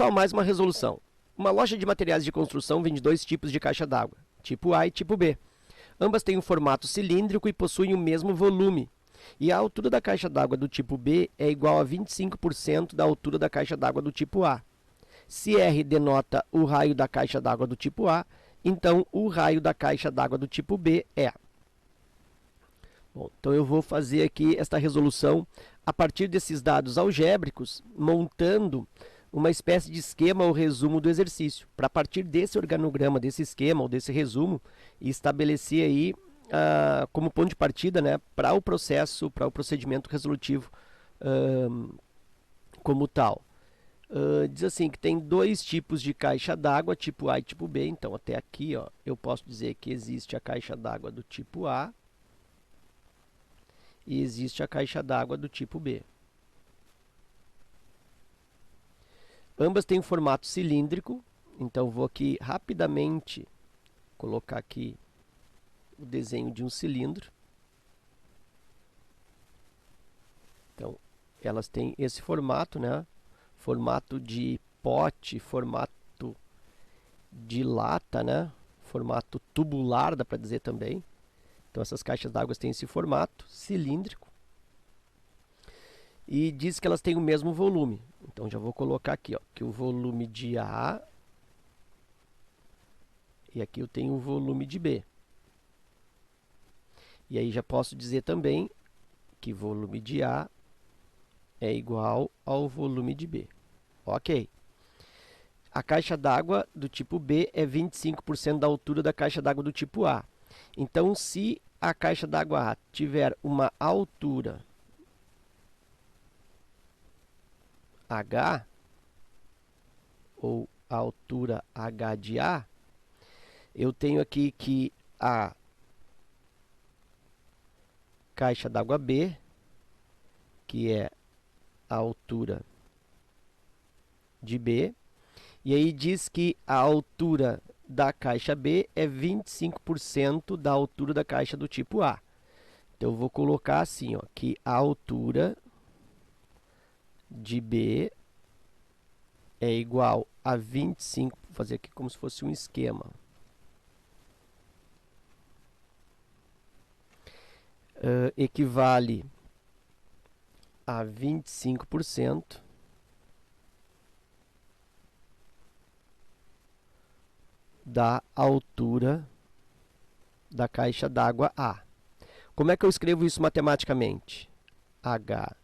Pessoal, mais uma resolução. Uma loja de materiais de construção vende dois tipos de caixa d'água, tipo A e tipo B. Ambas têm um formato cilíndrico e possuem o mesmo volume. E a altura da caixa d'água do tipo B é igual a 25% da altura da caixa d'água do tipo A. Se R denota o raio da caixa d'água do tipo A, então o raio da caixa d'água do tipo B é. Bom, então eu vou fazer aqui esta resolução a partir desses dados algébricos, montando uma espécie de esquema ou resumo do exercício, para a partir desse organograma, desse esquema ou desse resumo, estabelecer aí como ponto de partida, né, para o processo, para o procedimento resolutivo como tal. Diz assim que tem dois tipos de caixa d'água, tipo A e tipo B. Então até aqui, ó, eu posso dizer que existe a caixa d'água do tipo A e existe a caixa d'água do tipo B. Ambas têm um formato cilíndrico, então vou aqui rapidamente colocar aqui o desenho de um cilindro. Então, elas têm esse formato, né? Formato de pote, formato de lata, né? Formato tubular, dá para dizer também. Então, essas caixas d'água têm esse formato cilíndrico. E diz que elas têm o mesmo volume. Então, já vou colocar aqui, ó, que o volume de A e aqui eu tenho o volume de B. E aí já posso dizer também que volume de A é igual ao volume de B. Ok. A caixa d'água do tipo B é 25% da altura da caixa d'água do tipo A. Então, se a caixa d'água A tiver uma altura H, ou a altura H de A, eu tenho aqui que a caixa d'água B, que é a altura de B, e aí diz que a altura da caixa B é 25% da altura da caixa do tipo A. Então, eu vou colocar assim, ó, que a altura de B é igual a 25, vou fazer aqui como se fosse um esquema. Equivale a 25% da altura da caixa d'água A. Como é que eu escrevo isso matematicamente? H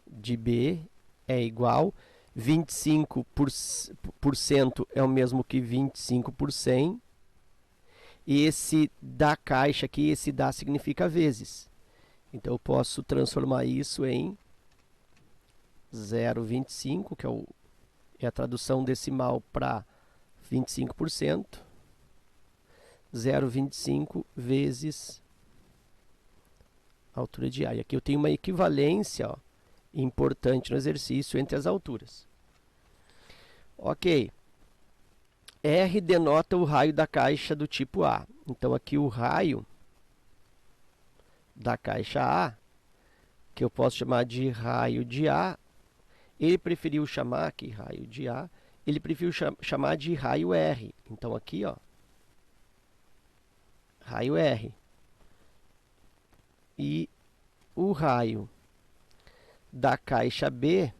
de B é igual 25% é o mesmo que 25 por 100. E esse da caixa aqui, esse da significa vezes. Então, eu posso transformar isso em 0,25, que é a tradução decimal para 25%. 0,25 vezes a altura de A. E aqui eu tenho uma equivalência, ó, importante no exercício entre as alturas. Ok. R denota o raio da caixa do tipo A. Então, aqui o raio da caixa A, que eu posso chamar de raio de A, ele preferiu chamar aqui raio de A, ele preferiu chamar de raio R. Então, aqui, ó, raio R. E o raio da caixa B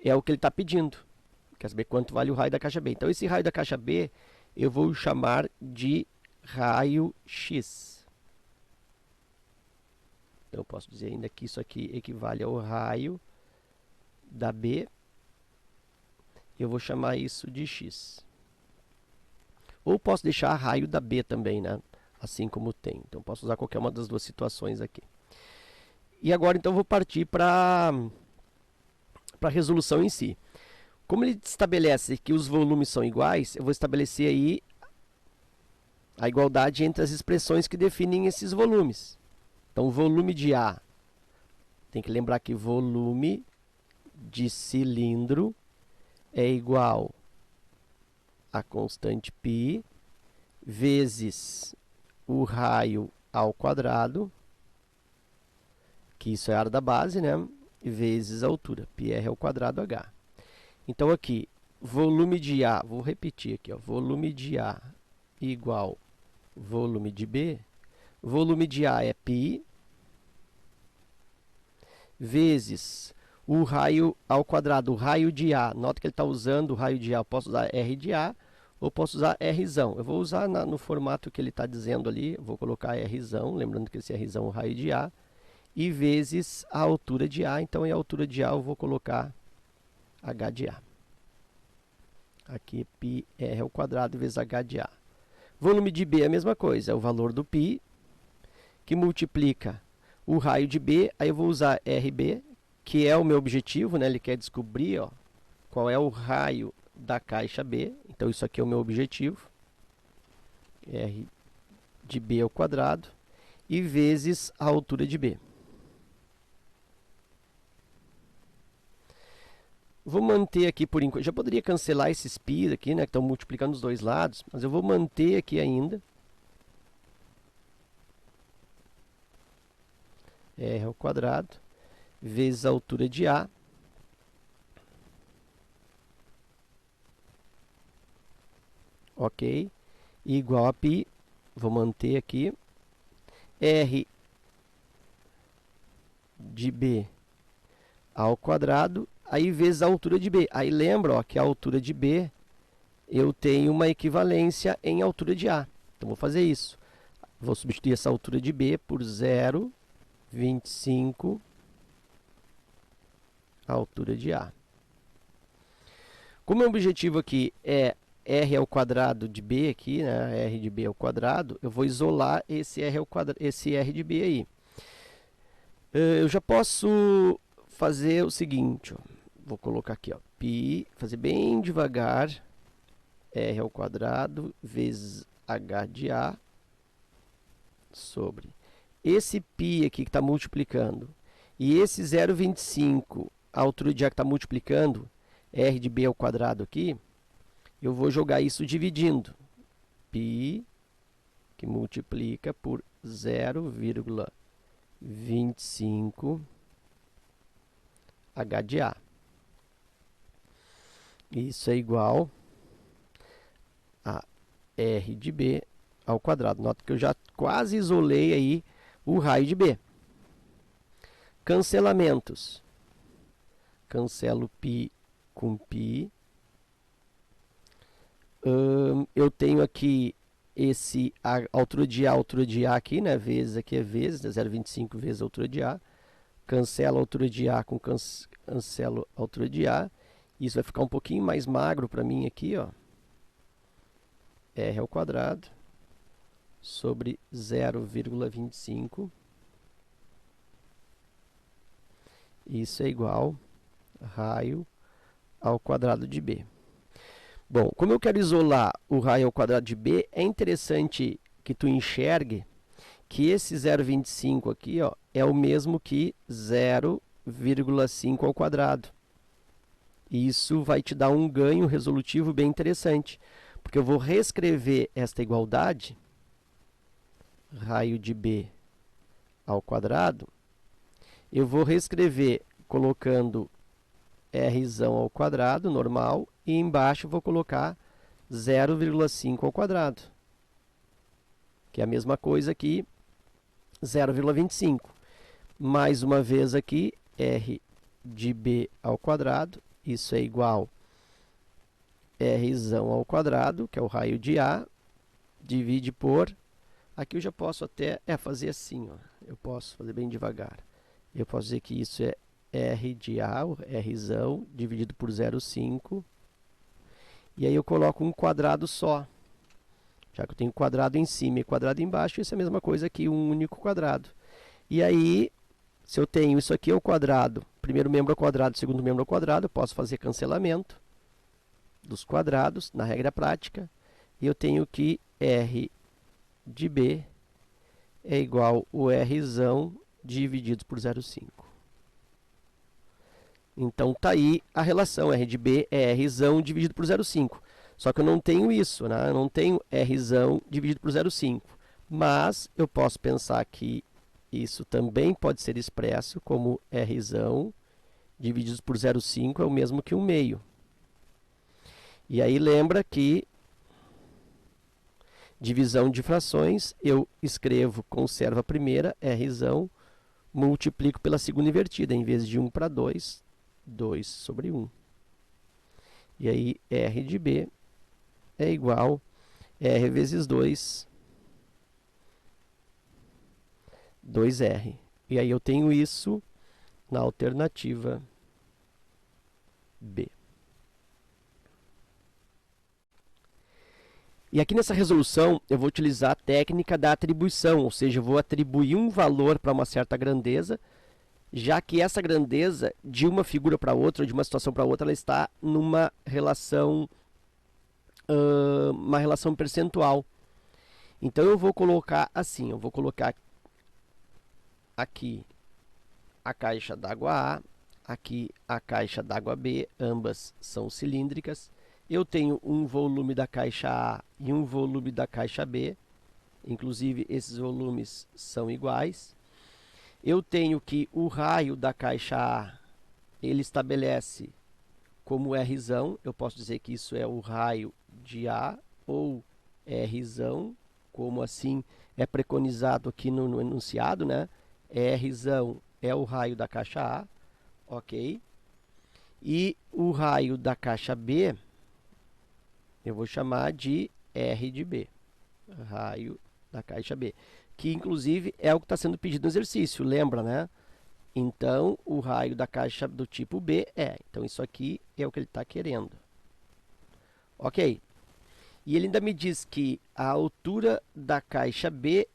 é o que ele está pedindo. Quer saber quanto vale o raio da caixa B. Então, esse raio da caixa B eu vou chamar de raio X. Então, eu posso dizer ainda que isso aqui equivale ao raio da B. Eu vou chamar isso de X. Ou posso deixar raio da B também, né? Assim como tem. Então, posso usar qualquer uma das duas situações aqui. E agora, então, eu vou partir para a resolução em si. Como ele estabelece que os volumes são iguais, eu vou estabelecer aí a igualdade entre as expressões que definem esses volumes. Então, o volume de A, tem que lembrar que volume de cilindro é igual a constante π vezes o raio ao quadrado, que isso é a área da base, né? Vezes a altura, πr ao quadrado h. Então aqui, volume de A, vou repetir aqui, ó, volume de A igual volume de B. Volume de A é π, vezes o raio ao quadrado, o raio de A. Nota que ele está usando o raio de A, eu posso usar R de A ou posso usar Rzão. Eu vou usar no formato que ele está dizendo ali, eu vou colocar Rzão, lembrando que esse Rzão é o raio de A, e vezes a altura de A. Então, em altura de A, eu vou colocar H de A. Aqui, πr ao quadrado vezes H de A. Volume de B é a mesma coisa, é o valor do π, que multiplica o raio de B, aí eu vou usar RB, que é o meu objetivo, né? Ele quer descobrir, ó, qual é o raio da caixa B, então isso aqui é o meu objetivo, R de B ao quadrado, e vezes a altura de B. Vou manter aqui por enquanto, já poderia cancelar esses π aqui, né, que estão multiplicando os dois lados, mas eu vou manter aqui ainda. R ao quadrado, vezes a altura de A, ok, igual a π, vou manter aqui, R de B ao quadrado, aí vezes a altura de B. Aí lembra, ó, que a altura de B, eu tenho uma equivalência em altura de A. Então, vou fazer isso. Vou substituir essa altura de B por 0,25 a altura de A. Como o objetivo aqui é R ao quadrado de B aqui, né, R de B ao quadrado, eu vou isolar esse R de B aí. Eu já posso fazer o seguinte, ó, vou colocar aqui, ó, π, fazer bem devagar, R ao quadrado vezes H de A sobre esse π aqui que está multiplicando e esse 0,25, a altura de A que está multiplicando, R de B ao quadrado aqui, eu vou jogar isso dividindo. π que multiplica por 0,25 H de A. Isso é igual a R de B ao quadrado. Nota que eu já quase isolei aí o raio de B. Cancelamentos. Cancelo π com π. Eu tenho aqui a altura de A aqui, né? Vezes aqui é vezes, né? 0,25 vezes a altura de A. Cancelo a altura de A com cancelo a altura de A. Isso vai ficar um pouquinho mais magro para mim aqui, ó. R ao quadrado sobre 0,25. Isso é igual a raio ao quadrado de B. Bom, como eu quero isolar o raio ao quadrado de B, é interessante que tu enxergue que esse 0,25 aqui, ó, é o mesmo que 0,5 ao quadrado. E isso vai te dar um ganho resolutivo bem interessante, porque eu vou reescrever esta igualdade, raio de B ao quadrado, eu vou reescrever colocando Rzão ao quadrado, normal, e embaixo vou colocar 0,5 ao quadrado, que é a mesma coisa aqui, 0,25. Mais uma vez aqui, R de B ao quadrado, isso é igual a Rzão ao quadrado, que é o raio de A, divide por... Aqui eu já posso até fazer assim, ó. Eu posso fazer bem devagar. Eu posso dizer que isso é R de A, Rzão, dividido por 0,5. E aí eu coloco um quadrado só. Já que eu tenho quadrado em cima e quadrado embaixo, isso é a mesma coisa que um único quadrado. E aí, se eu tenho isso aqui ao quadrado, primeiro membro ao quadrado, segundo membro ao quadrado, eu posso fazer cancelamento dos quadrados, na regra prática. E eu tenho que R de B é igual o Rzão dividido por 0,5. Então, está aí a relação. R de B é Rzão dividido por 0,5. Só que eu não tenho isso, né? Eu não tenho Rzão dividido por 0,5. Mas eu posso pensar que isso também pode ser expresso como Rzão dividido por 0,5 é o mesmo que 1 meio. E aí lembra que divisão de frações, eu escrevo, conservo a primeira, Rzão, multiplico pela segunda invertida, em vez de 1 para 2, 2 sobre 1. E aí R de B é igual a R vezes 2, 2R. E aí eu tenho isso na alternativa B. E aqui nessa resolução eu vou utilizar a técnica da atribuição, ou seja, eu vou atribuir um valor para uma certa grandeza, já que essa grandeza, de uma figura para outra, ou de uma situação para outra, ela está numa relação, uma relação percentual. Então eu vou colocar assim, eu vou colocar aqui a caixa d'água A, aqui a caixa d'água B, ambas são cilíndricas. Eu tenho um volume da caixa A e um volume da caixa B, inclusive esses volumes são iguais. Eu tenho que o raio da caixa A, ele estabelece como Rzão, eu posso dizer que isso é o raio de A, ou Rzão, como assim é preconizado aqui no enunciado, né? Rzão é o raio da caixa A, ok? E o raio da caixa B, eu vou chamar de R de B, raio da caixa B, que inclusive é o que está sendo pedido no exercício, lembra, né? Então, o raio da caixa do tipo B é. Então, isso aqui é o que ele está querendo. Ok. E ele ainda me diz que a altura da caixa B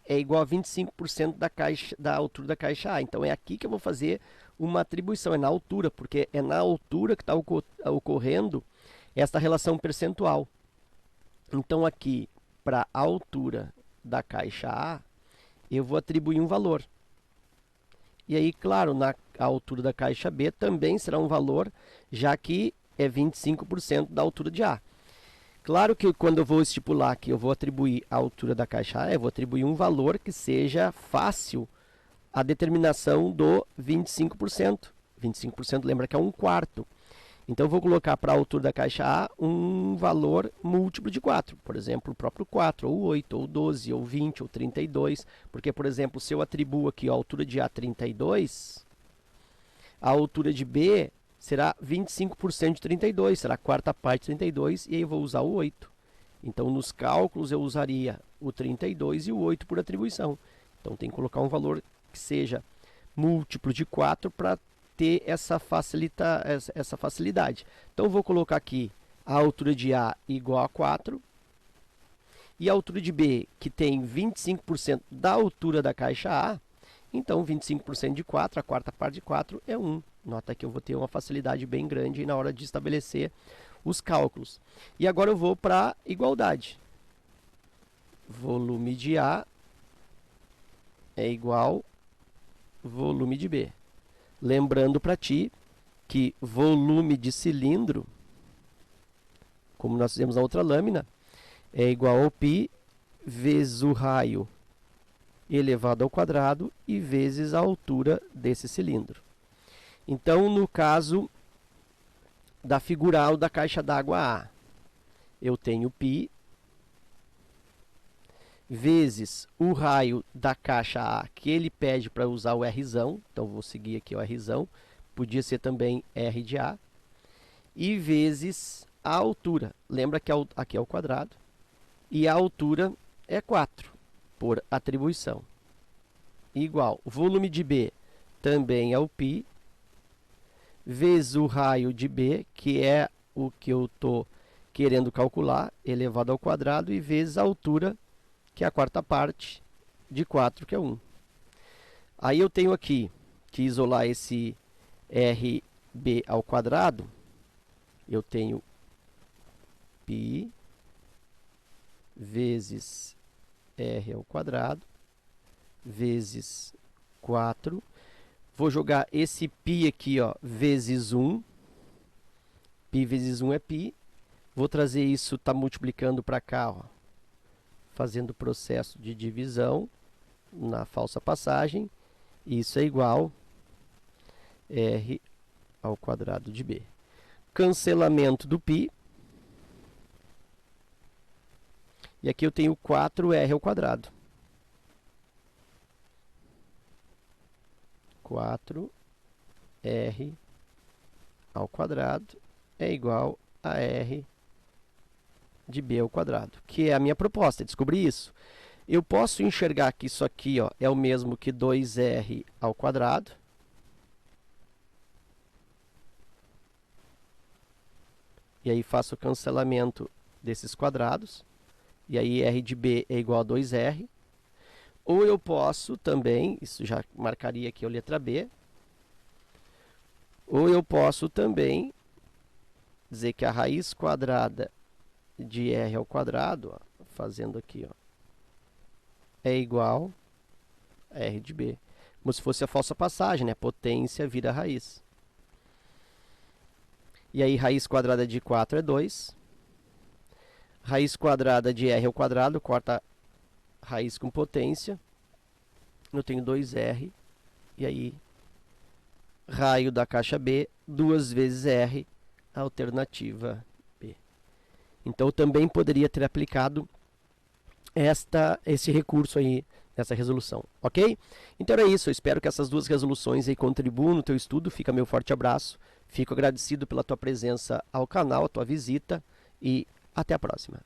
é igual a 25% da altura da caixa A. Então, é aqui que eu vou fazer uma atribuição, é na altura, porque é na altura que está ocorrendo esta relação percentual. Então, aqui, para a altura da caixa A, eu vou atribuir um valor. E aí, claro, na altura da caixa B também será um valor, já que é 25% da altura de A. Claro que quando eu vou estipular que eu vou atribuir a altura da caixa A, eu vou atribuir um valor que seja fácil a determinação do 25%. 25% lembra que é 1/4. Então, eu vou colocar para a altura da caixa A um valor múltiplo de 4. Por exemplo, o próprio 4, ou 8, ou 12, ou 20, ou 32. Porque, por exemplo, se eu atribuo aqui a altura de A 32, a altura de B será 25% de 32, será a quarta parte de 32, e aí eu vou usar o 8. Então, nos cálculos, eu usaria o 32 e o 8 por atribuição. Então, tem que colocar um valor que seja múltiplo de 4 para ter essa facilidade. Então, eu vou colocar aqui a altura de A igual a 4 e a altura de B, que tem 25% da altura da caixa A. Então, 25% de 4, a quarta parte de 4 é 1. Nota que eu vou ter uma facilidade bem grande na hora de estabelecer os cálculos. E agora eu vou para a igualdade. Volume de A é igual volume de B. Lembrando para ti que volume de cilindro, como nós fizemos na outra lâmina, é igual ao π vezes o raio elevado ao quadrado e vezes a altura desse cilindro. Então, no caso da figural da caixa d'água A, eu tenho π vezes o raio da caixa A, que ele pede para usar o Rzão, então vou seguir aqui o Rzão, podia ser também R de A, e vezes a altura. Lembra que aqui é o quadrado, e a altura é 4, por atribuição. Igual, o volume de B também é o π, vezes o raio de B, que é o que eu estou querendo calcular, elevado ao quadrado, e vezes a altura, que é a quarta parte de 4, que é 1. Aí eu tenho aqui que isolar esse RB ao quadrado. Eu tenho π vezes R ao quadrado vezes 4. Vou jogar esse π aqui, ó, vezes 1. π vezes 1 é π. Vou trazer isso, está multiplicando para cá, ó, fazendo o processo de divisão na falsa passagem. Isso é igual a R ao quadrado de B. Cancelamento do π. E aqui eu tenho 4r ao quadrado. 4r ao quadrado é igual a r de b ao quadrado, que é a minha proposta, descobrir isso. Eu posso enxergar que isso aqui, ó, é o mesmo que 2r ao quadrado. E aí faço o cancelamento desses quadrados. E aí r de b é igual a 2r. Ou eu posso também, isso já marcaria aqui a letra B. Ou eu posso também dizer que a raiz quadrada de r ao quadrado, ó, fazendo aqui, ó, é igual a r de b. Como se fosse a falsa passagem, né? Potência vira raiz. E aí, raiz quadrada de 4 é 2. Raiz quadrada de r ao quadrado, corta raiz com potência. Eu tenho 2r. E aí, raio da caixa B, 2 vezes r, alternativa B. Então, eu também poderia ter aplicado esse recurso aí nessa resolução, ok? Então é isso, eu espero que essas duas resoluções aí contribuam no teu estudo. Fica meu forte abraço, fico agradecido pela tua presença ao canal, a tua visita e até a próxima.